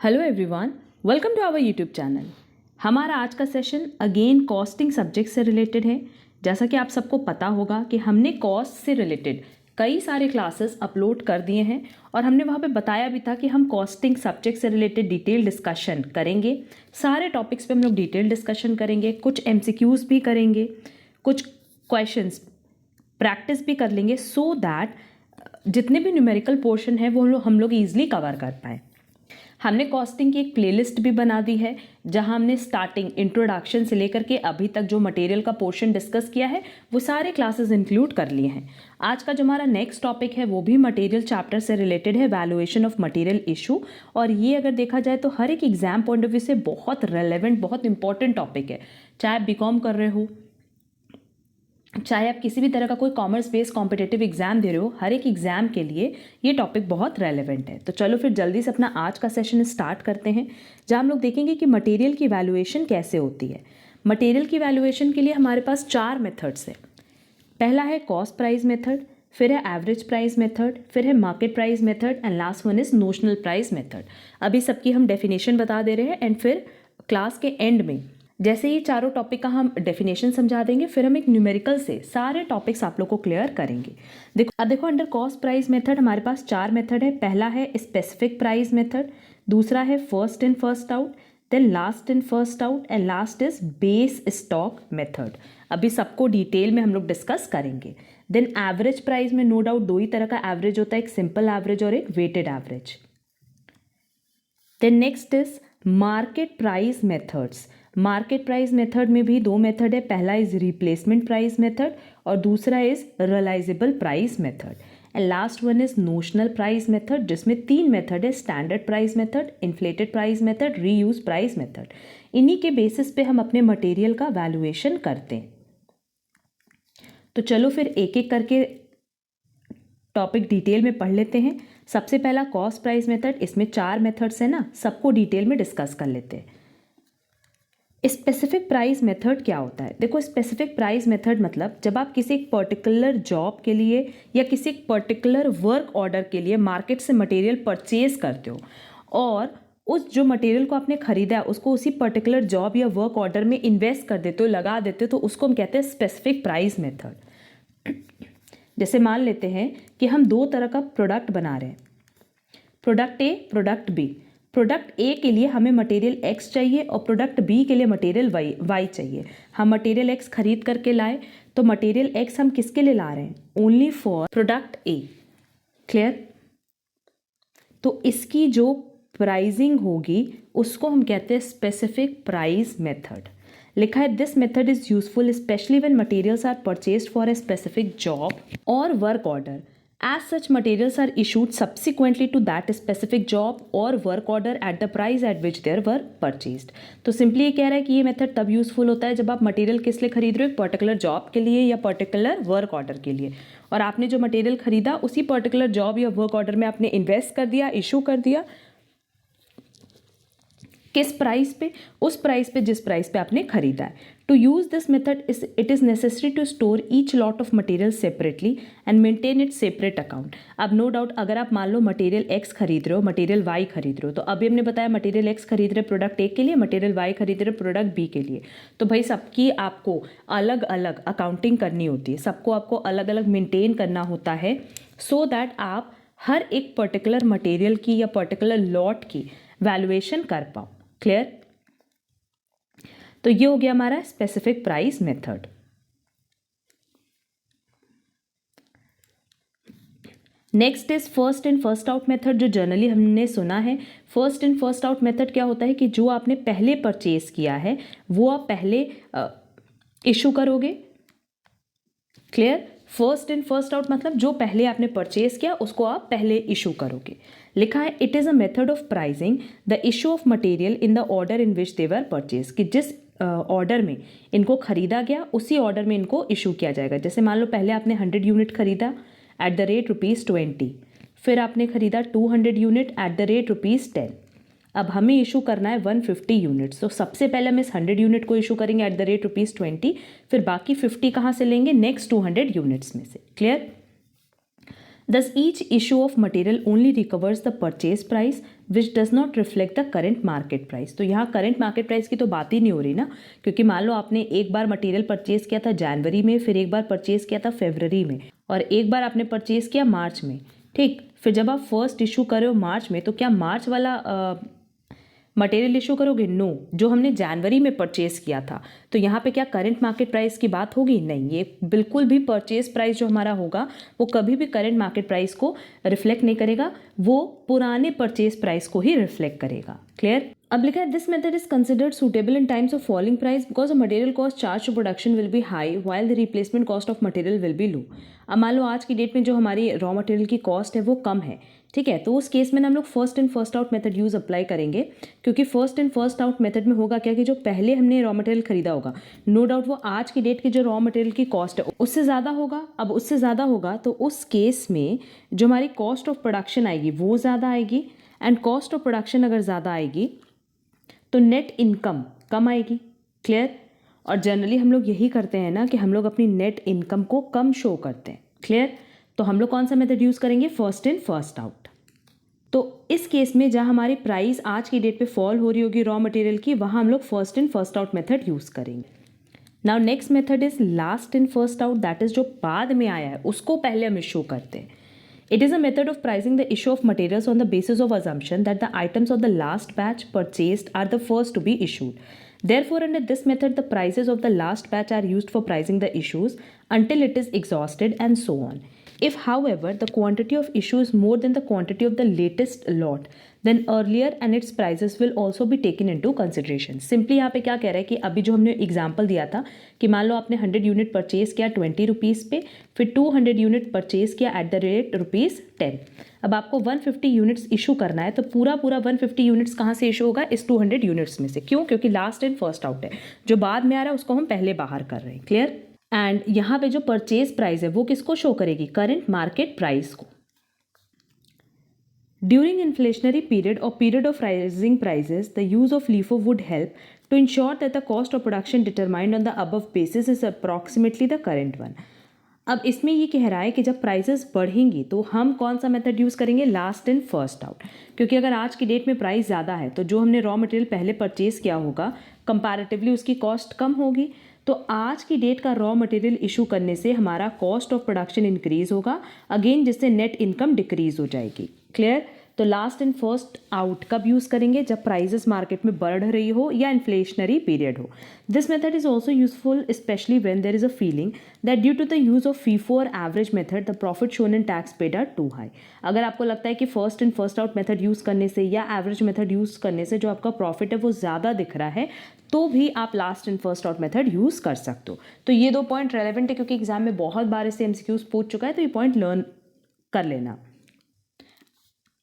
Hello everyone, welcome to our YouTube channel. हमारा आज का सेशन अगेन कॉस्टिंग सब्जेक्ट से रिलेटेड है। जैसा कि आप सबको पता होगा कि हमने कॉस्ट से रिलेटेड कई सारे क्लासेस अपलोड कर दिए हैं और हमने वहाँ पे बताया भी था कि हम कॉस्टिंग सब्जेक्ट से रिलेटेड डिटेल डिस्कशन करेंगे। सारे टॉपिक्स पे हम लोग डिटेल डिस्कशन करेंगे, कुछ एमसीक्यूज़ भी करेंगे, कुछ क्वेश्चंस प्रैक्टिस भी कर लेंगे सो दैट जितने भी न्यूमेरिकल पोर्शन है वो हम लोग ईजिली कवर कर पाएँ। हमने कॉस्टिंग की एक प्लेलिस्ट भी बना दी है जहां हमने स्टार्टिंग इंट्रोडक्शन से लेकर के अभी तक जो मटेरियल का पोर्शन डिस्कस किया है वो सारे क्लासेस इंक्लूड कर लिए हैं। आज का जो हमारा नेक्स्ट टॉपिक है वो भी मटेरियल चैप्टर से रिलेटेड है, वैल्यूएशन ऑफ मटेरियल इशू। और ये अगर देखा जाए तो हर एक एग्जाम पॉइंट ऑफ व्यू से बहुत रेलेवेंट, बहुत इंपॉर्टेंट टॉपिक है। चाहे आप बीकॉम कर रहे हो, चाहे आप किसी भी तरह का कोई कॉमर्स बेस्ड कॉम्पिटेटिव एग्जाम दे रहे हो, हर एक एग्जाम के लिए ये टॉपिक बहुत रेलेवेंट है। तो चलो फिर जल्दी से अपना आज का सेशन स्टार्ट करते हैं, जहां हम लोग देखेंगे कि मटेरियल की वैल्यूएशन कैसे होती है। मटेरियल की वैल्यूएशन के लिए हमारे पास 4 मेथड्स है। पहला है कॉस्ट प्राइस मेथड, फिर है एवरेज प्राइस मेथड, फिर है market price method and last one is notional price method. अभी सबकी हम डेफिनेशन बता दे रहे हैं एंड फिर क्लास के एंड में जैसे ही चारों टॉपिक का हम डेफिनेशन समझा देंगे, फिर हम एक न्यूमेरिकल से सारे टॉपिक्स आप लोग को क्लियर करेंगे। देखो अंडर कॉस्ट प्राइस मेथड हमारे पास 4 मेथड है। पहला है स्पेसिफिक प्राइस मेथड, दूसरा है first in first out, then last in first out and last is base stock method. अभी सबको डिटेल में हम लोग डिस्कस करेंगे। देन एवरेज प्राइस में नो डाउट 2 ही तरह का एवरेज होता है, एक सिंपल एवरेज और एक weighted average. Then next is market price methods. Market price method में भी 2 मेथड है। पहला इज रिप्लेसमेंट प्राइस मेथड और दूसरा is realisable price method and last one is notional price method, जिसमें 3 मेथड है। Standard price method, inflated price method, reuse price method. इन्हीं के बेसिस पे हम अपने मटेरियल का वैल्यूएशन करते हैं। तो चलो फिर एक एक करके टॉपिक डिटेल में पढ़ लेते हैं। सबसे पहला कॉस्ट प्राइस मेथड, इसमें 4 मेथड्स है ना, सबको डिटेल में डिस्कस कर लेते हैं। स्पेसिफिक प्राइस मेथड क्या होता है? देखो, स्पेसिफिक प्राइस मेथड मतलब जब आप किसी एक पर्टिकुलर जॉब के लिए या किसी एक पर्टिकुलर वर्क ऑर्डर के लिए मार्केट से मटेरियल परचेज करते हो और उस जो मटेरियल को आपने खरीदा है उसको उसी पर्टिकुलर जॉब या वर्क ऑर्डर में इन्वेस्ट कर देते हो, लगा देते हो, तो उसको हम कहते हैं स्पेसिफिक प्राइस मेथड। जैसे मान लेते हैं कि हम 2 तरह का प्रोडक्ट बना रहे हैं, product A, product B. Product A के लिए हमें मटेरियल एक्स चाहिए और प्रोडक्ट बी के लिए मटेरियल वाई चाहिए। हम मटेरियल एक्स खरीद करके लाए, तो मटेरियल एक्स हम किसके लिए ला रहे हैं? Only for product A. Clear? तो इसकी जो प्राइसिंग होगी उसको हम कहते हैं स्पेसिफिक प्राइस मेथड। लिखा है this method is useful specially when materials are purchased for a specific job और work order. As such, materials are issued subsequently to that specific job or work order at the price at which they were purchased. तो simply ये कह रहा है कि ये method तब useful होता है जब आप मटेरियल किस लिए खरीद रहे हो, एक पर्टिकुलर जॉब के लिए या पर्टिकुलर वर्क ऑर्डर के लिए, और आपने जो मटेरियल खरीदा उसी पर्टिकुलर जॉब या वर्क ऑर्डर में आपने इन्वेस्ट कर दिया, इशू कर दिया। किस प्राइस पे? उस प्राइस पे जिस प्राइस पे आपने खरीदा है। To use this method it is necessary to store each lot of material separately and maintain it separate account. अब नो डाउट अगर आप मान लो मटेरियल एक्स खरीद रहे हो, मटेरियल वाई खरीद रहे हो, तो अभी हमने बताया मटेरियल एक्स खरीद रहे प्रोडक्ट ए के लिए, मटेरियल वाई खरीद रहे प्रोडक्ट बी के लिए, तो भाई सबकी आपको अलग अलग अकाउंटिंग करनी होती है, सबको आपको अलग अलग मेंटेन करना होता है सो दैट आप हर एक पर्टिकुलर मटेरियल की या पर्टिकुलर लॉट की वैल्यूएशन कर पाओ। क्लियर? तो ये हो गया हमारा specific price method. Next is first in first out method, जो जनरली हमने सुना है। First in first out method क्या होता है कि जो आपने पहले परचेज किया है वो आप पहले इशू करोगे। Clear? First in first out मतलब जो पहले आपने परचेज किया उसको आप पहले इशू करोगे। लिखा है it is a method of pricing the issue of material in the order in which they were purchase, कि जिस ऑर्डर में इनको खरीदा गया उसी ऑर्डर में इनको इशू किया जाएगा। जैसे मान लो पहले आपने 100 यूनिट खरीदा एट द रेट ₹20, फिर आपने खरीदा 200 यूनिट एट द रेट ₹10। अब हमें इशू करना है 150 यूनिट्स, तो सबसे पहले हम इस 100 यूनिट को इशू करेंगे एट द रेट ₹20, फिर बाकी 50 कहाँ से लेंगे? नेक्स्ट 200 यूनिट्स में से। Clear? Thus, each issue of material only recovers the purchase price which does not reflect the current market price. तो यहाँ current market price की तो बात ही नहीं हो रही ना, क्योंकि मान लो आपने एक बार मटेरियल परचेज किया था जनवरी में, फिर एक बार परचेज किया था फरवरी में, और एक बार आपने परचेज किया मार्च में, ठीक। फिर जब आप फर्स्ट इशू कर रहे हो मार्च में, तो क्या मार्च वाला मटेरियल इशू करोगे? नो, जो हमने जनवरी में परचेज किया था। तो यहाँ पे क्या करंट मार्केट प्राइस की बात होगी? नहीं, ये बिल्कुल भी परचेज प्राइस जो हमारा होगा वो कभी भी करंट मार्केट प्राइस को रिफ्लेक्ट नहीं करेगा, वो पुराने परचेज प्राइस को ही रिफ्लेक्ट करेगा। क्लियर? अब लिखा है this method is considered suitable in times of falling price because the material cost charge to production will be high while the replacement cost of material will be low. अब मान लो आज की date में जो हमारी रॉ मटेरियल की cost है वो कम है, ठीक है, तो उस केस में हम लोग first in first out method use apply करेंगे, क्योंकि first in first out method में होगा क्या कि जो पहले हमने रॉ मटेरियल खरीदा होगा, नो डाउट वो आज की डेट की जो रॉ मटेरियल की कॉस्ट है उससे ज़्यादा होगा। अब उससे ज़्यादा होगा तो उस केस में जो हमारी कॉस्ट ऑफ प्रोडक्शन आएगी वो ज़्यादा आएगी, एंड कॉस्ट ऑफ प्रोडक्शन अगर ज़्यादा आएगी तो नेट इनकम कम आएगी। क्लियर? और जनरली हम लोग यही करते हैं ना कि हम लोग अपनी नेट इनकम को कम शो करते हैं। क्लियर? तो हम लोग कौन सा मेथड यूज़ करेंगे? First in first out. तो इस केस में जहाँ हमारी प्राइस आज की डेट पे फॉल हो रही होगी रॉ मटेरियल की, वहाँ हम लोग first in first out method use करेंगे। Now next method is last in first out, that is जो बाद में आया है उसको पहले हम इशू करते हैं। It is a method of pricing the issue of materials on the basis of assumption that the items of the last batch purchased are the first to be issued. Therefore, under this method, the prices of the last batch are used for pricing the issues until it is exhausted and so on. If, however, the quantity of issue is more than the quantity of the latest lot, then earlier and its prices will also be taken into consideration. Simply यहाँ पे क्या कह रहा है कि अभी जो हमने एग्जाम्पल दिया था कि मान लो आपने 100 यूनिट परचेज किया 20 रुपीज़ पे, फिर 200 यूनिट परचेज किया एट द रेट ₹10। अब आपको 150 यूनिट्स इशू करना है, तो पूरा 150 यूनिट्स कहाँ से इशू होगा? इस 200 यूनिट्स में से। क्यों? क्योंकि लास्ट इन फर्स्ट आउट है, जो बाद में आ रहा है उसको हम पहले बाहर कर रहे हैं। क्लियर? एंड यहाँ पे जो परचेज प्राइस है वो किसको शो करेगी? करंट मार्केट प्राइस को। During inflationary period or period of rising prices, the use of LIFO would help to ensure that the cost of production determined on the above basis is approximately the current one. अब इसमें ये कह रहा है कि जब prices बढ़ेंगी तो हम कौन सा मेथड यूज़ करेंगे? Last in first out. क्योंकि अगर आज की डेट में प्राइस ज़्यादा है तो जो हमने रॉ मटेरियल पहले परचेज किया होगा कंपैरेटिवली उसकी कॉस्ट कम होगी, तो आज की डेट का रॉ मटेरियल इशू करने से हमारा कॉस्ट ऑफ प्रोडक्शन इंक्रीज होगा, अगेन जिससे नेट इनकम डिक्रीज हो जाएगी। क्लियर? तो लास्ट एंड फर्स्ट आउट कब यूज़ करेंगे? जब प्राइसेस मार्केट में बढ़ रही हो या इन्फ्लेशनरी पीरियड हो। This method is also useful specially when there is a feeling that due to the use of FIFO और average method the profit shown in tax paid are too high. अगर आपको लगता है कि first in first out method use करने से या average method use करने से जो आपका प्रॉफिट है वो ज़्यादा दिख रहा है, तो भी आप last in first out method use कर सकते हो। तो ये दो पॉइंट रेलेवेंट है क्योंकि एग्जाम में बहुत बार इससे एमसीक्यूज पूछ चुका है, तो ये पॉइंट लर्न कर लेना।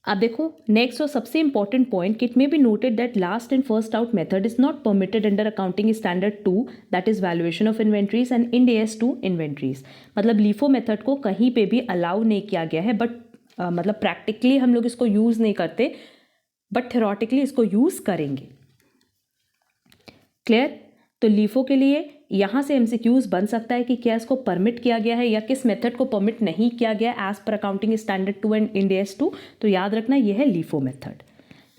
अब देखो नेक्स्ट और सबसे इंपॉर्टेंट पॉइंट कि it may be noted that last and first out method is not permitted under accounting standard 2 that is valuation of inventories and Ind AS 2 inventories. मतलब लीफो मेथड को कहीं पे भी अलाउ नहीं किया गया है, बट मतलब प्रैक्टिकली हम लोग इसको यूज़ नहीं करते, बट थ्योरेटिकली इसको यूज़ करेंगे। क्लियर? तो लीफो के लिए यहाँ से एमसीक्यूज बन सकता है कि क्या इसको परमिट किया गया है या किस मेथड को परमिट नहीं किया गया एज पर accounting standard 2 and Ind AS 2। तो याद रखना यह है LIFO method.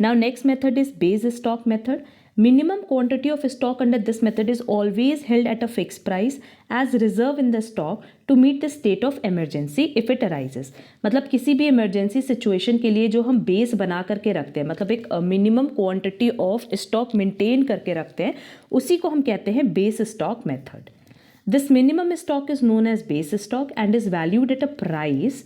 Now next method is base stock method. Minimum quantity of stock under this method is always held at a fixed price as reserve in the stock to meet the state of emergency if it arises. मतलब किसी भी emergency situation के लिए जो हम base बना करके रखते हैं, मतलब एक minimum quantity of stock maintain करके रखते हैं, उसी को हम कहते हैं base stock method. This minimum stock is known as base stock and is valued at a price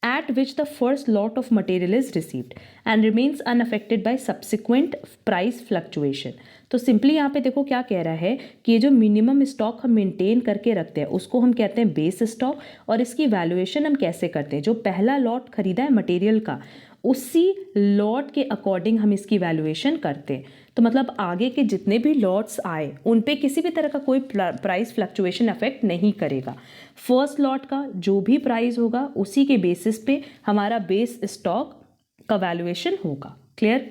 at which the first lot of material is received and remains unaffected by subsequent price fluctuation. तो simply यहाँ पे देखो क्या कह रहा है कि ये जो मिनिमम स्टॉक हम मेंटेन करके रखते हैं उसको हम कहते हैं बेस स्टॉक, और इसकी वैल्यूएशन हम कैसे करते हैं? जो पहला लॉट खरीदा है मटेरियल का उसी लॉट के अकॉर्डिंग हम इसकी वैल्यूएशन करते हैं। तो मतलब आगे के जितने भी लॉट्स आए उन पे किसी भी तरह का कोई प्राइस फ्लक्चुएशन अफेक्ट नहीं करेगा। फर्स्ट लॉट का जो भी प्राइस होगा उसी के बेसिस पे हमारा बेस स्टॉक का वैल्यूएशन होगा। Clear?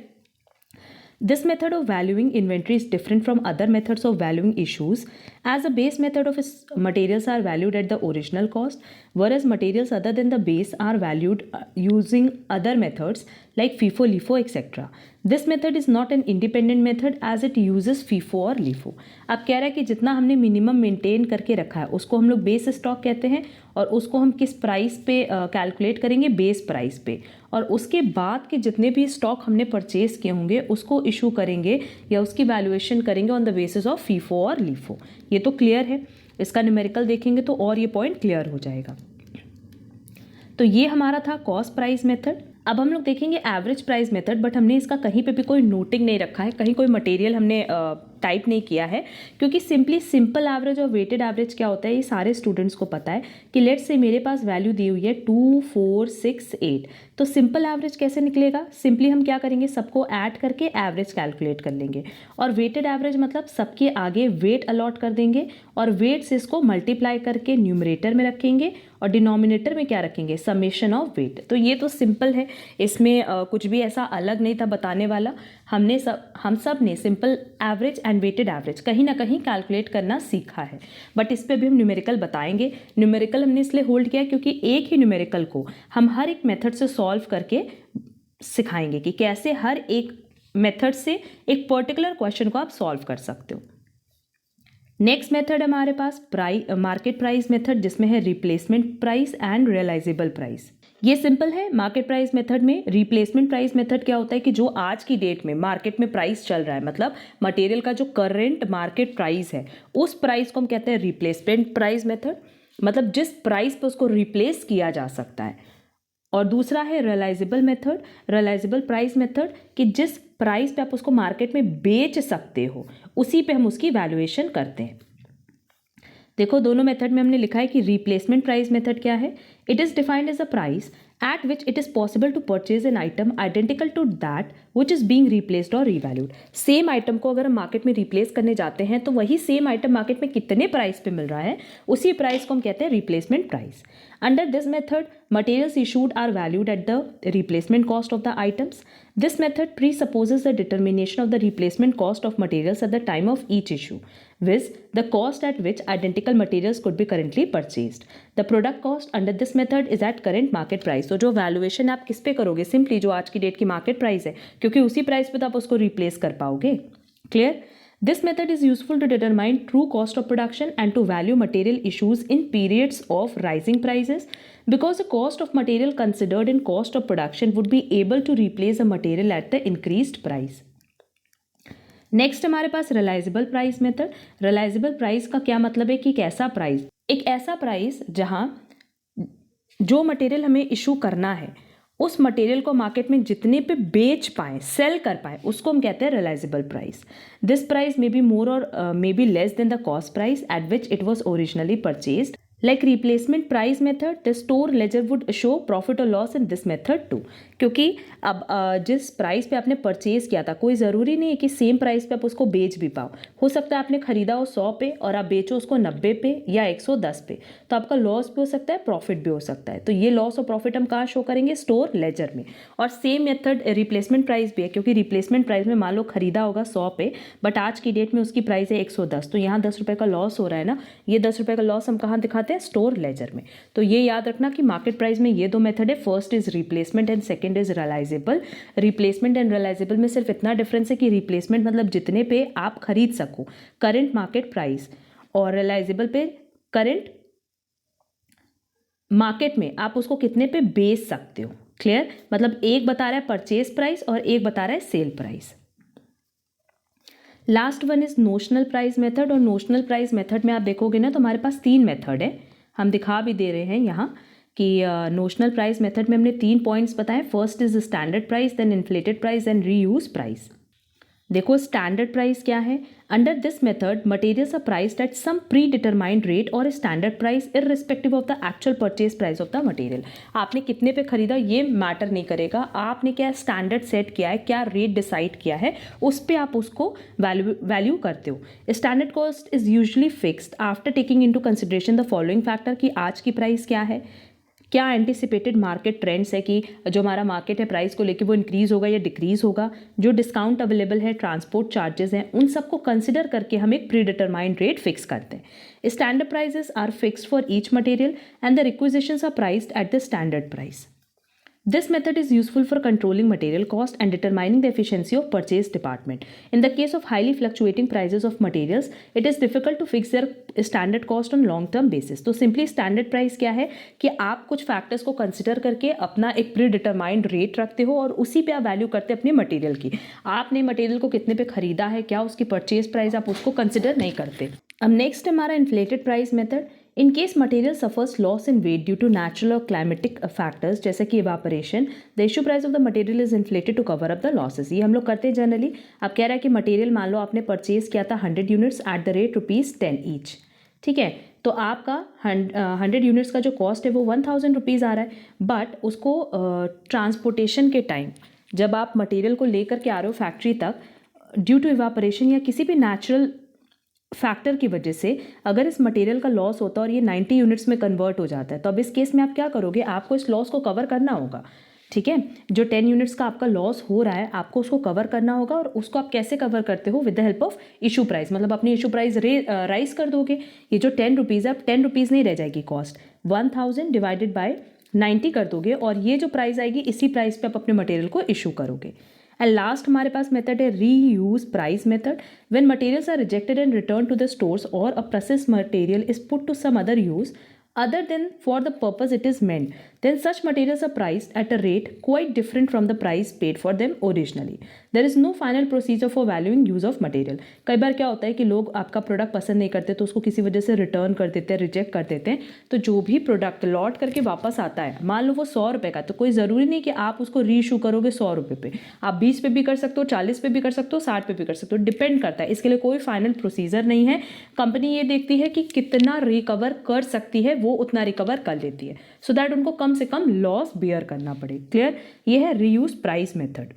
This method of valuing inventory is different from other methods of valuing issues As a base method of materials are valued at the original cost, whereas materials other than the base are valued using other methods like FIFO, LIFO, etc. This method is not an independent method as it uses FIFO और LIFO. अब कह रहा है कि जितना हमने minimum maintain करके रखा है उसको हम लोग बेस स्टॉक कहते हैं और उसको हम किस प्राइस पे कैलकुलेट करेंगे, बेस प्राइस पे, और उसके बाद के जितने भी स्टॉक हमने परचेज किए होंगे उसको इशू करेंगे या उसकी वैल्यूएशन करेंगे on the basis of FIFO और लीफो. ये तो क्लियर है. इसका न्यूमेरिकल देखेंगे तो और ये पॉइंट क्लियर हो जाएगा. तो ये हमारा था कॉस्ट प्राइस मेथड. अब हम लोग देखेंगे एवरेज प्राइस मेथड, बट हमने इसका कहीं पे भी कोई नोटिंग नहीं रखा है, कहीं कोई मटेरियल हमने टाइप नहीं किया है, क्योंकि सिंपल एवरेज और वेटेड एवरेज क्या होता है ये सारे स्टूडेंट्स को पता है कि लेट्स से मेरे पास वैल्यू दी हुई है 2, 4, 6, 8. तो सिंपल एवरेज कैसे निकलेगा? सिंपली हम क्या करेंगे, सबको ऐड करके एवरेज कैलकुलेट कर लेंगे. और वेटेड एवरेज मतलब सबके आगे वेट अलॉट कर देंगे और वेट से इसको मल्टीप्लाई करके न्यूमरेटर में रखेंगे और डिनोमिनेटर में क्या रखेंगे, समेशन ऑफ वेट. तो ये तो सिंपल है, इसमें कुछ भी ऐसा अलग नहीं था बताने वाला. हम सब ने simple average and weighted average कहीं ना कहीं कैलकुलेट करना सीखा है, बट इस पे भी हम न्यूमेरिकल बताएंगे. न्यूमेरिकल हमने इसलिए होल्ड किया क्योंकि एक ही न्यूमेरिकल को हम हर एक मेथड से सॉल्व करके सिखाएंगे कि कैसे हर एक मेथड से एक पर्टिकुलर क्वेश्चन को आप सॉल्व कर सकते हो. नेक्स्ट मेथड हमारे पास मार्केट प्राइस मेथड, जिसमें है replacement price and realisable price. ये सिंपल है. मार्केट प्राइस मेथड में रिप्लेसमेंट प्राइस मेथड क्या होता है कि जो आज की डेट में मार्केट में प्राइस चल रहा है, मतलब मटेरियल का जो करंट मार्केट प्राइस है उस प्राइस को हम कहते हैं रिप्लेसमेंट प्राइस मेथड, मतलब जिस प्राइस पे उसको रिप्लेस किया जा सकता है. और दूसरा है realisable method, realisable price method कि जिस प्राइस पे आप उसको मार्केट में बेच सकते हो उसी पे हम उसकी वैल्यूएशन करते हैं. देखो दोनों मेथड में हमने लिखा है कि रिप्लेसमेंट प्राइस मेथड क्या है. It is defined as a price at which it is possible to purchase an item identical to that which is being replaced or revalued. Same item को अगर हम मार्केट में रिप्लेस करने जाते हैं तो वही सेम आइटम मार्केट में कितने प्राइस पे मिल रहा है उसी प्राइस को हम कहते हैं replacement price. Under this method, materials issued are valued at the replacement cost of the items. This method presupposes the determination of the replacement cost of materials at the time of each issue, viz. the cost at which identical materials could be currently purchased. The product cost under this method is at current market price. तो जो valuation आप किस पे करोगे, simply जो आज की date की मार्केट प्राइस है, क्योंकि उसी प्राइस पे तो आप उसको रिप्लेस कर पाओगे. Clear? This method is useful to determine true cost of production and to value material issues in periods of rising prices, because the cost of material considered in cost of production would be able to replace the material at the increased price. Next हमारे पास realisable price method. Realisable price का क्या मतलब है कि एक ऐसा price जहां जो मटेरियल हमें इशू करना है उस मटेरियल को मार्केट में जितने पे बेच पाए, सेल कर पाए, उसको हम कहते हैं realisable price. This price may be more और may be less than the cost price at which it was originally purchased. Like replacement price method, the store ledger would show profit or loss in this method too. क्योंकि अब जिस price पे आपने purchase किया था कोई ज़रूरी नहीं है कि सेम प्राइस पे आप उसको बेच भी पाओ. हो सकता है आपने खरीदा हो 100 पे और आप बेचो उसको 90 पे या 110 पे, तो आपका लॉस भी हो सकता है, प्रॉफिट भी हो सकता है. तो ये लॉस और प्रॉफिट हम कहाँ शो करेंगे, स्टोर लेजर में. और सेम मेथड रिप्लेसमेंट प्राइस भी है, क्योंकि रिप्लेसमेंट प्राइस में मान लो खरीदा होगा 100 पे, बट आज की डेट में उसकी प्राइस है 110, तो यहाँ 10 रुपये का लॉस हो रहा है ना. ये 10 रुपये का लॉस हम कहाँ दिखाते हैं, स्टोर लेजर में. तो ये याद रखना कि मार्केट प्राइस में ये दो मेथड है. First is replacement and second is realisable. Replacement and realisable में सिर्फ इतना डिफरेंस है कि रिप्लेसमेंट मतलब जितने पे आप खरीद सको, करंट मार्केट प्राइस, और रियलाइजेबल पे करंट मार्केट में आप उसको कितने पे बेच सकते हो. क्लियर? मतलब एक बता रहा है परचेज प्राइस और एक बता रहा है sale price. Last one is notional price method. और नोशनल प्राइस मेथड में आप देखोगे ना तो हमारे पास 3 मेथड है. हम दिखा भी दे रहे हैं यहाँ कि नोशनल प्राइस मेथड में हमने 3 पॉइंट्स बताए. First is standard price, then inflated price and reuse price. देखो स्टैंडर्ड प्राइस क्या है. Under this method materials are priced at some predetermined rate और standard price irrespective of the actual purchase price of the material. आपने कितने पे खरीदा ये matter नहीं करेगा, आपने क्या स्टैंडर्ड सेट किया है, क्या रेट डिसाइड किया है, उस पर आप उसको वैल्यू करते हो. Standard cost is usually fixed after taking into consideration the following factor कि आज की प्राइस क्या है, क्या एंटिसिपेटेड मार्केट ट्रेंड्स है कि जो हमारा मार्केट है प्राइस को लेके वो इंक्रीज़ होगा या डिक्रीज़ होगा, जो डिस्काउंट अवेलेबल है, ट्रांसपोर्ट चार्जेस हैं, उन सबको कंसिडर करके हम एक प्री डिटरमाइंड रेट फिक्स करते हैं। Standard prices are fixed for each material and the requisitions are priced at the standard price. This method is useful for controlling material cost and determining the efficiency of purchase department. In the case of highly fluctuating prices of materials, it is difficult to fix their standard cost on long term basis. तो simply standard price क्या है कि आप कुछ factors को consider करके अपना एक predetermined rate रखते हो और उसी पे आप value करते हैं अपने material की। आपने material को कितने पे खरीदा है, क्या उसकी purchase price आप उसको consider नहीं करते। अब next हमारा inflated price method। In case material suffers loss in weight due to natural or climatic factors जैसे कि evaporation, the issue price of the material is inflated to cover up the losses। ये हम लोग करते हैं generally. आप कह रहा है कि मटेरियल मान लो आपने परचेज किया था 100 units at the rate ₹10 each, ठीक है, तो आपका 100 यूनिट्स का जो कॉस्ट है वो 1000 रुपीज़ आ रहा है, बट उसको ट्रांसपोर्टेशन के टाइम जब आप मटेरियल को लेकर के आ रहे हो फैक्ट्री तक, ड्यू टू इवापोरेशन या किसी भी नेचुरल फैक्टर की वजह से अगर इस मटेरियल का लॉस होता है और ये 90 यूनिट्स में कन्वर्ट हो जाता है, तो अब इस केस में आप क्या करोगे, आपको इस लॉस को कवर करना होगा, ठीक है। जो 10 यूनिट्स का आपका लॉस हो रहा है आपको उसको कवर करना होगा, और उसको आप कैसे कवर करते हो, with the help of issue price, मतलब अपनी इशू प्राइस राइज कर दोगे। ये जो 10 रुपीज़ है, अब 10 रुपीज़ नहीं रह जाएगी कॉस्ट, 1000 डिवाइडेड बाय 90 कर दोगे, और ये जो प्राइस आएगी इसी प्राइस पे आप अपने मटेरियल को इशू करोगे। एंड लास्ट हमारे पास मेथड है reuse price method. When materials are rejected and return to the stores और a process material is put to some other use other than for the purpose it is meant, then such materials are priced at a rate quite different from the price paid for them originally. There is no final procedure for valuing use of material. कई बार क्या होता है कि लोग आपका product पसंद नहीं करते तो उसको किसी वजह से रिटर्न कर देते हैं, रिजेक्ट कर देते हैं, तो जो भी प्रोडक्ट लौट करके वापस आता है, मान लो वो 100 रुपये का, तो कोई ज़रूरी नहीं कि आप उसको रीइशू करोगे 100 रुपये पे, आप 20 पे भी कर सकते हो, 40 पे भी कर सकते हो, 60 पे भी कर सकते हो, डिपेंड करता है। इसके लिए कोई फाइनल प्रोसीजर नहीं है। कंपनी ये देखती है कि कितना रिकवर कर सकती है, वो उतना रिकवर कर लेती है, सो दैट उनको कम से कम लॉस बियर करना पड़े। क्लियर? ये है रीयूज प्राइस मेथड।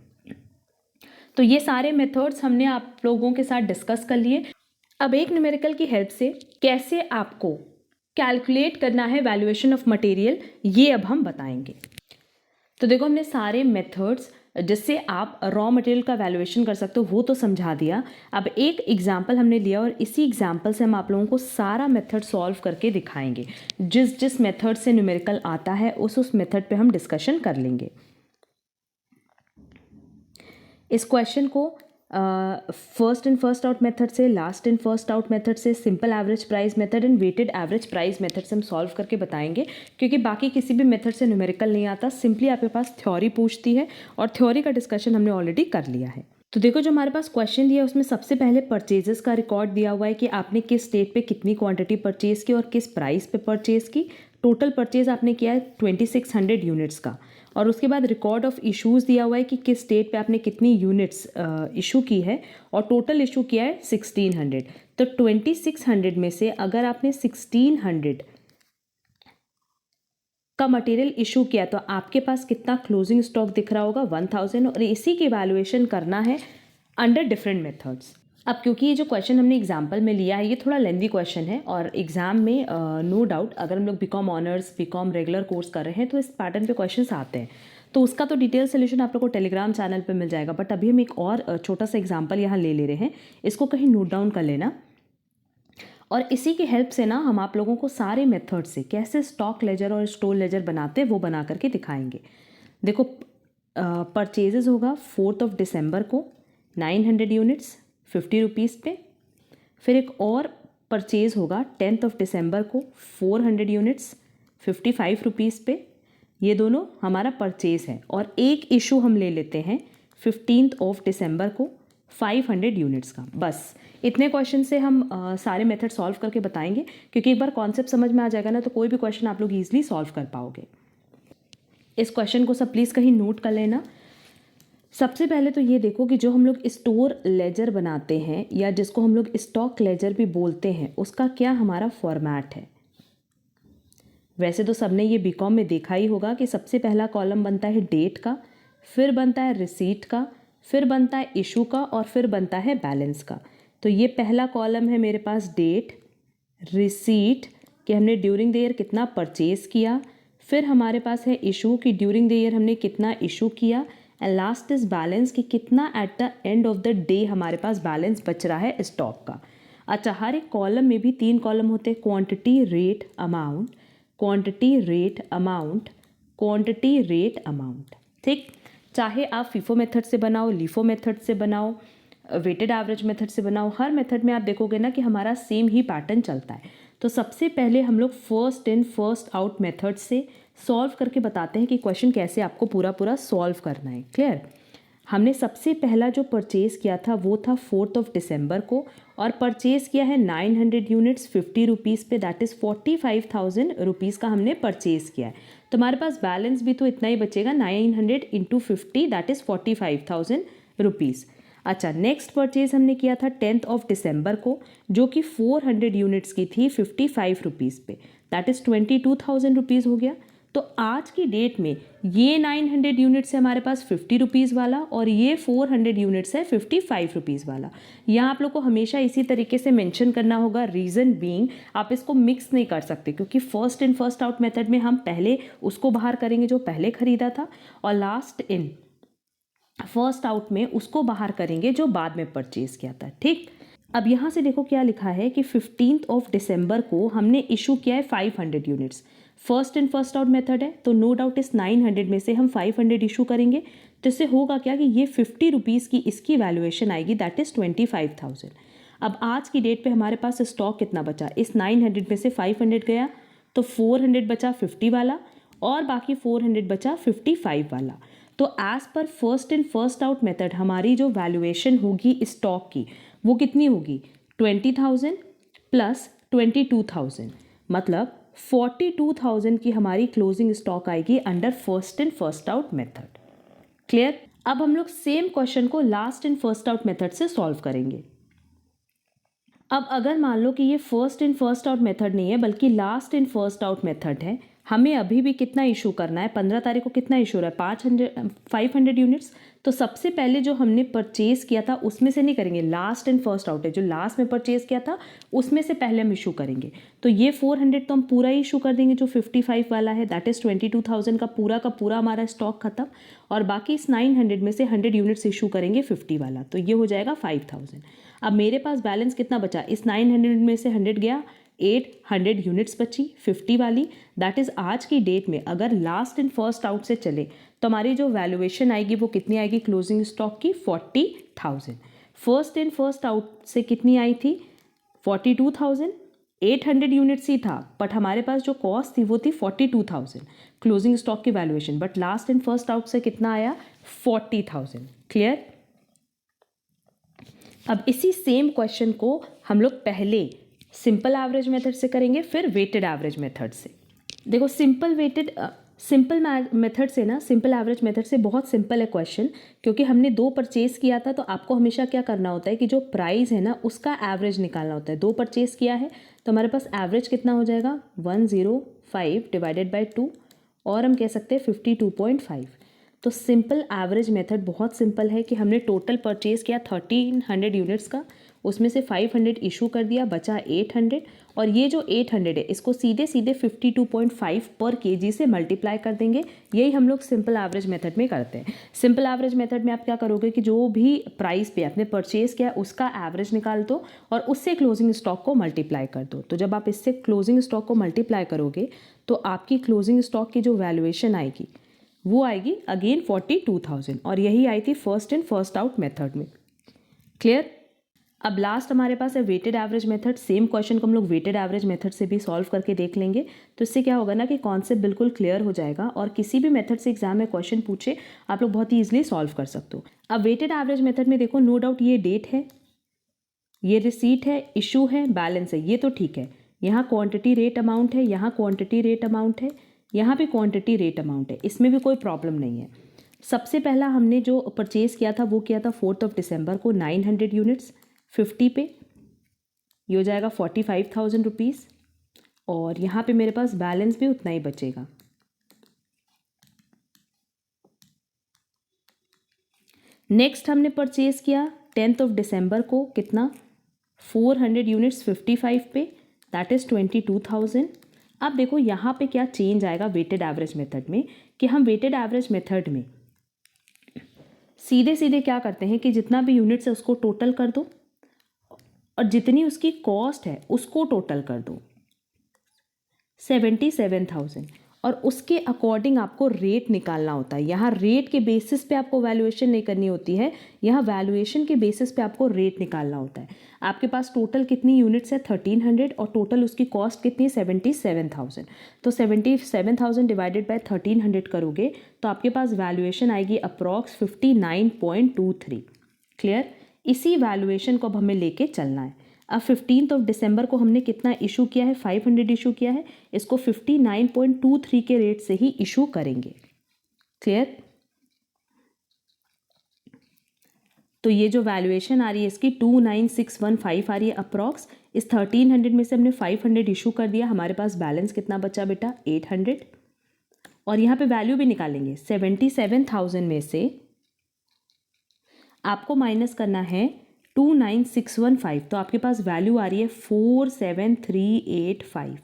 तो ये सारे मेथड्स हमने आप लोगों के साथ डिस्कस कर लिए। अब एक न्यूमेरिकल की हेल्प से कैसे आपको कैलकुलेट करना है वैल्यूएशन ऑफ मटेरियल, ये अब हम बताएंगे। तो देखो, हमने सारे मेथड्स जिससे आप रॉ मटेरियल का वैल्यूएशन कर सकते हो वो तो समझा दिया। अब एक एग्जाम्पल हमने लिया और इसी एग्जाम्पल से हम आप लोगों को सारा मेथड सॉल्व करके दिखाएंगे। जिस जिस मेथड से न्यूमेरिकल आता है उस मेथड पे हम डिस्कशन कर लेंगे। इस क्वेश्चन को first in first out method से, last in first out method से, simple average price method and weighted average price method से हम सॉल्व करके बताएंगे, क्योंकि बाकी किसी भी मेथड से न्यूमेरिकल नहीं आता, सिंपली आपके पास थ्योरी पूछती है और थ्योरी का डिस्कशन हमने ऑलरेडी कर लिया है। तो देखो, जो हमारे पास क्वेश्चन दिया है उसमें सबसे पहले परचेजेस का रिकॉर्ड दिया हुआ है कि आपने किस डेट पे कितनी क्वांटिटी परचेज की और किस प्राइस पे परचेज की। टोटल परचेज आपने किया है 2600 यूनिट्स का, और उसके बाद रिकॉर्ड ऑफ इश्यूज़ दिया हुआ है कि किस डेट पे आपने कितनी यूनिट्स इशू की है, और टोटल इशू किया है 1600। तो 2600 में से अगर आपने 1600 का मटेरियल इशू किया तो आपके पास कितना क्लोजिंग स्टॉक दिख रहा होगा, 1000, और इसी की वैल्यूएशन करना है अंडर डिफरेंट मेथड्स। अब क्योंकि ये जो क्वेश्चन हमने एग्जाम्पल में लिया है ये थोड़ा लेंदी क्वेश्चन है, और एग्जाम में नो डाउट अगर हम लोग BCom honours, BCom regular course कर रहे हैं तो इस पैटर्न पे क्वेश्चंस आते हैं, तो उसका तो डिटेल सोल्यूशन आप लोग को टेलीग्राम चैनल पे मिल जाएगा। बट अभी हम एक और छोटा सा एग्जाम्पल यहाँ ले रहे हैं, इसको कहीं नोट डाउन कर लेना, और इसी की हेल्प से ना हम आप लोगों को सारे मेथड से कैसे स्टॉक लेजर और स्टोर लेजर बनाते हैं वो बना करके दिखाएंगे। देखो, परचेजेस होगा 4 दिसंबर को 900 यूनिट्स 50 रुपीज़ पे, फिर एक और परचेज़ होगा 10 दिसंबर को 400 यूनिट्स 55 रुपीज़ पे। ये दोनों हमारा परचेज़ है, और एक इशू हम ले लेते हैं 15 दिसंबर को 500 यूनिट्स का। बस इतने क्वेश्चन से हम सारे मेथड सॉल्व करके बताएंगे, क्योंकि एक बार कॉन्सेप्ट समझ में आ जाएगा ना तो कोई भी क्वेश्चन आप लोग ईजिली सॉल्व कर पाओगे। इस क्वेश्चन को सब प्लीज़ कहीं नोट कर लेना। सबसे पहले तो ये देखो कि जो हम लोग स्टोर लेजर बनाते हैं या जिसको हम लोग स्टॉक लेजर भी बोलते हैं, उसका क्या हमारा फॉर्मेट है। वैसे तो सबने ये बीकॉम में देखा ही होगा कि सबसे पहला कॉलम बनता है डेट का, फिर बनता है रिसीट का, फिर बनता है इशू का, और फिर बनता है बैलेंस का। तो ये पहला कॉलम है मेरे पास डेट, रिसीट कि हमने ड्यूरिंग द ईयर कितना परचेज़ किया, फिर हमारे पास है इशू कि ड्यूरिंग द ईयर हमने कितना इशू किया, एंड लास्ट इज बैलेंस कि कितना at the end of the day हमारे पास बैलेंस बच रहा है स्टॉक का। अच्छा, हर एक कॉलम में भी 3 कॉलम होते हैं, quantity rate amount, quantity rate amount, quantity rate amount. ठीक, चाहे आप फीफो मेथड से बनाओ, लीफो मेथड से बनाओ, वेटेड एवरेज मेथड से बनाओ, हर मेथड में आप देखोगे ना कि हमारा सेम ही पैटर्न चलता है। तो सबसे पहले हम लोग first in first out method से सॉल्व करके बताते हैं कि क्वेश्चन कैसे आपको पूरा सॉल्व करना है। क्लियर? हमने सबसे पहला जो परचेज़ किया था वो था 4 दिसंबर को, और परचेज़ किया है 900 यूनिट्स 50 रुपीज़ पे, दैट इज़ 45,000 रुपीज़ का हमने परचेज़ किया है। तो हमारे पास बैलेंस भी तो इतना ही बचेगा, 900 इंटू 50 दैट इज़ 45,000 रुपीज़। अच्छा, नेक्स्ट परचेज़ हमने किया था 10 दिसंबर को, जो कि 400 यूनिट्स की थी 55 रुपीज़ पे, दैट इज़ 22,000 रुपीज़ हो गया। तो आज की डेट में ये 900 यूनिट्स है हमारे पास 50 रुपीज़ वाला, और ये 400 यूनिट्स है 55 रुपीज़ वाला। यहाँ आप लोग को हमेशा इसी तरीके से मेंशन करना होगा, रीज़न बीइंग आप इसको मिक्स नहीं कर सकते, क्योंकि first in first out method में हम पहले उसको बाहर करेंगे जो पहले खरीदा था, और लास्ट इन फर्स्ट आउट में उसको बाहर करेंगे जो बाद में परचेज किया था। ठीक, अब यहाँ से देखो क्या लिखा है कि 15 दिसंबर को हमने इशू किया है 500 units. First in first out method है, तो नो डाउट इस 900 में से हम 500 इशू करेंगे, तो इससे होगा क्या कि ये 50 रुपीज़ की इसकी वैल्यूएशन आएगी, दैट इज़ 25,000। अब आज की डेट पे हमारे पास स्टॉक कितना बचा, इस 900 में से 500 गया तो 400 बचा 50 वाला, और बाकी 400 बचा 55 वाला। तो एज पर first in first out method हमारी जो वैल्यूएशन होगी स्टॉक की वो कितनी होगी, 20,000 प्लस 22,000, मतलब 42,000 की हमारी क्लोजिंग स्टॉक आएगी under first in first out method. Clear? अब हम लोग सेम क्वेश्चन को last in first out method से सॉल्व करेंगे। अब अगर मान लो कि ये first in first out method नहीं है बल्कि last in first out method है, हमें अभी भी कितना इशू करना है, 15 तारीख को कितना इशू रहा है, 500 यूनिट्स। तो सबसे पहले जो हमने परचेज किया था उसमें से नहीं करेंगे, लास्ट इन फर्स्ट आउट है, जो लास्ट में परचेज किया था उसमें से पहले हम इशू करेंगे। तो ये 400 तो हम पूरा ही इशू कर देंगे जो 55 वाला है, दैट इज़ 22,000 का पूरा हमारा स्टॉक खत्म, और बाकी इस 900 में से 100 यूनिट्स इशू करेंगे 50 वाला, तो ये हो जाएगा 5,000। अब मेरे पास बैलेंस कितना बचा, इस 900 में से 100 गया, 800 यूनिट्स बची 50 वाली, दैट इज़ आज की डेट में अगर लास्ट इन फर्स्ट आउट से चले तो हमारी जो वैल्यूएशन आएगी वो कितनी आएगी क्लोजिंग स्टॉक की, 40,000। फर्स्ट इन फर्स्ट आउट से कितनी आई थी, 42,000, 800 यूनिट्स ही था, बट हमारे पास जो कॉस्ट थी वो थी 42,000 क्लोजिंग स्टॉक की valuation, but last in first out से कितना आया, 40,000। क्लियर? अब इसी सेम क्वेश्चन को हम लोग पहले सिंपल एवरेज मेथड से करेंगे, फिर वेटेड एवरेज मेथड से। देखो सिंपल मेथड से ना, सिंपल एवरेज मेथड से बहुत सिंपल है क्वेश्चन, क्योंकि हमने 2 परचेज़ किया था, तो आपको हमेशा क्या करना होता है कि जो प्राइस है ना उसका एवरेज निकालना होता है। 2 परचेज़ किया है तो हमारे पास एवरेज कितना हो जाएगा, 105 डिवाइडेड बाई 2, और हम कह सकते हैं 52.5। तो सिंपल एवरेज मेथड बहुत सिंपल है कि हमने टोटल परचेज़ किया 1300 यूनिट्स का, उसमें से 500 इशू कर दिया, बचा 800, और ये जो 800 है इसको सीधे 52.5 पर केजी से मल्टीप्लाई कर देंगे। यही हम लोग सिंपल एवरेज मेथड में करते हैं। सिंपल एवरेज मेथड में आप क्या करोगे कि जो भी प्राइस पे आपने परचेज़ किया उसका एवरेज निकाल दो और उससे क्लोजिंग स्टॉक को मल्टीप्लाई कर दो। तो जब आप इससे क्लोजिंग स्टॉक को मल्टीप्लाई करोगे तो आपकी क्लोजिंग स्टॉक की जो वैल्यूएशन आएगी वो आएगी अगेन 42,000, और यही आई थी first in first out method में। क्लियर? अब लास्ट हमारे पास है weighted average method. Same question को हम लोग वेटेड एवरेज मेथड से भी सॉल्व करके देख लेंगे, तो इससे क्या होगा ना कि कॉन्सेप्ट बिल्कुल क्लियर हो जाएगा, और किसी भी मेथड से एग्जाम में क्वेश्चन पूछे आप लोग बहुत ही ईजिली सॉल्व कर सकते हो। अब वेटेड एवरेज मेथड में देखो, नो डाउट ये डेट है, ये रिसीट है, इशू है, बैलेंस है, ये तो ठीक है। यहाँ क्वांटिटी रेट अमाउंट है, यहाँ क्वांटिटी रेट अमाउंट है, यहाँ भी क्वांटिटी रेट अमाउंट है, इसमें भी कोई प्रॉब्लम नहीं है। सबसे पहला हमने जो परचेज़ किया था वो किया था 4 दिसंबर को 900 यूनिट्स 50 पे, ये हो जाएगा 45,000 रुपीज़, और यहाँ पे मेरे पास बैलेंस भी उतना ही बचेगा। नेक्स्ट हमने परचेज़ किया 10 दिसंबर को कितना, 400 यूनिट्स 55 पे, दैट इज़ 22,000। अब देखो यहाँ पे क्या चेंज आएगा वेटेड एवरेज मेथड में, कि हम वेटेड एवरेज मेथड में सीधे सीधे क्या करते हैं कि जितना भी यूनिट्स है उसको टोटल कर दो और जितनी उसकी कॉस्ट है उसको टोटल कर दो 77,000, और उसके अकॉर्डिंग आपको रेट निकालना होता है। यहाँ रेट के बेसिस पे आपको वैल्यूएशन नहीं करनी होती है, यहाँ वैल्यूएशन के बेसिस पे आपको रेट निकालना होता है। आपके पास टोटल कितनी यूनिट्स है 1300 और टोटल उसकी कॉस्ट कितनी है 77,000। तो 77,000 डिवाइडेड बाय 1300 करोगे तो आपके पास वैल्यूएशन आएगी अप्रॉक्स 59.23। क्लियर? इसी वैल्यूएशन को अब हमें लेके चलना है। अब 15 दिसंबर को हमने कितना इशू किया है 500 इशू किया है, इसको 59.23 के रेट से ही इशू करेंगे। क्लियर? तो ये जो वैल्यूएशन आ रही है इसकी 29,615 आ रही है अप्रॉक्स। इस 1300 में से हमने 500 इशू कर दिया, हमारे पास बैलेंस कितना बचा बेटा 800। और यहाँ पे वैल्यू भी निकालेंगे 77,000 में से आपको माइनस करना है 29,615, तो आपके पास वैल्यू आ रही है 47,385।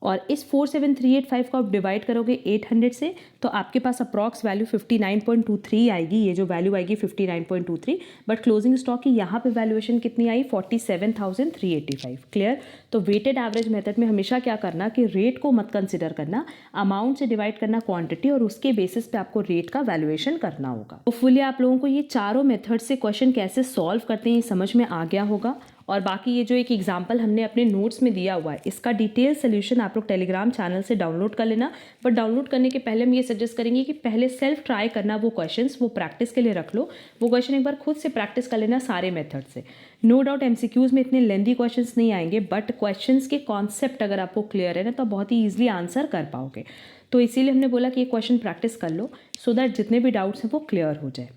और इस 47,385 को आप डिवाइड करोगे 800 से तो आपके पास अप्रॉक्स वैल्यू 59.23 आएगी। ये जो वैल्यू आएगी 59.23, बट क्लोजिंग स्टॉक की यहाँ पे वैल्यूएशन कितनी आई 47,385। क्लियर? तो वेटेड एवरेज मेथड में हमेशा क्या करना कि रेट को मत कंसिडर करना, अमाउंट से डिवाइड करना क्वांटिटी और उसके बेसिस पे आपको रेट का वैल्यूएशन करना होगा। तो फुली आप लोगों को ये चारों मेथड से क्वेश्चन कैसे सॉल्व करते हैं ये समझ में आ गया होगा। और बाकी ये जो एक एग्जाम्पल हमने अपने नोट्स में दिया हुआ है इसका डिटेल सोल्यूशन आप लोग टेलीग्राम चैनल से डाउनलोड कर लेना। बट डाउनलोड करने के पहले हम ये सजेस्ट करेंगे कि पहले सेल्फ ट्राई करना वो क्वेश्चंस, वो प्रैक्टिस के लिए रख लो। वो क्वेश्चन एक बार खुद से प्रैक्टिस कर लेना सारे मेथड से। नो डाउट एमसीक्यूज में इतने लेंथी क्वेश्चंस नहीं आएंगे, बट क्वेश्चंस के कॉन्सेप्ट अगर आपको क्लियर है ना तो बहुत ही ईजिली आंसर कर पाओगे। तो इसीलिए हमने बोला कि ये क्वेश्चन प्रैक्टिस कर लो सो दैट जितने भी डाउट्स हैं वो क्लियर हो जाए।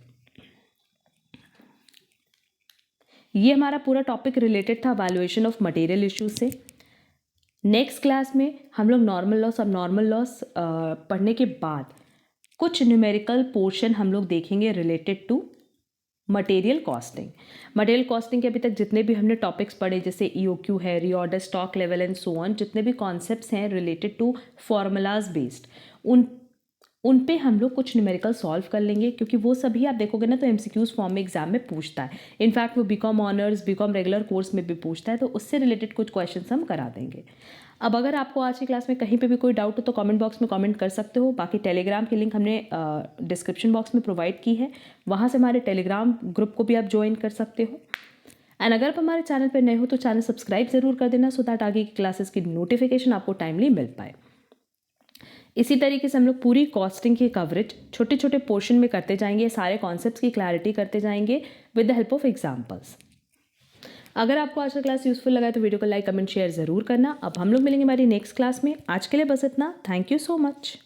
ये हमारा पूरा टॉपिक रिलेटेड था वैल्यूएशन ऑफ मटेरियल इश्यूज से। नेक्स्ट क्लास में हम लोग नॉर्मल लॉस, अब नॉर्मल लॉस पढ़ने के बाद कुछ न्यूमेरिकल पोर्शन हम लोग देखेंगे related to material costing. Material costing के अभी तक जितने भी हमने टॉपिक्स पढ़े जैसे ईओक्यू है, reorder, stock level and so on, जितने भी कॉन्सेप्ट्स हैं रिलेटेड टू फॉर्मूलाज बेस्ड, उन पे हम लोग कुछ न्यूमेरिकल सॉल्व कर लेंगे, क्योंकि वो सभी आप देखोगे ना तो एमसीक्यूज फॉर्म में एग्जाम में पूछता है। इनफैक्ट वो BCom honours, BCom regular course में भी पूछता है, तो उससे रिलेटेड कुछ क्वेश्चंस हम करा देंगे। अब अगर आपको आज की क्लास में कहीं पे भी कोई डाउट हो तो कमेंट बॉक्स में कमेंट कर सकते हो। बाकी टेलीग्राम की लिंक हमने डिस्क्रिप्शन बॉक्स में प्रोवाइड की है, वहाँ से हमारे टेलीग्राम ग्रुप को भी आप ज्वाइन कर सकते हो। एंड अगर आप हमारे चैनल पर नए हो तो चैनल सब्सक्राइब ज़रूर कर देना सो दैट आगे की क्लासेस की नोटिफिकेशन आपको टाइमली मिल पाए। इसी तरीके से हम लोग पूरी कॉस्टिंग की कवरेज छोटे छोटे पोर्शन में करते जाएंगे, सारे कॉन्सेप्ट्स की क्लैरिटी करते जाएंगे with the help of examples. अगर आपको आज का क्लास यूजफुल लगा है तो वीडियो को लाइक, कमेंट, शेयर ज़रूर करना। अब हम लोग मिलेंगे हमारी नेक्स्ट क्लास में। आज के लिए बस इतना। Thank you so much.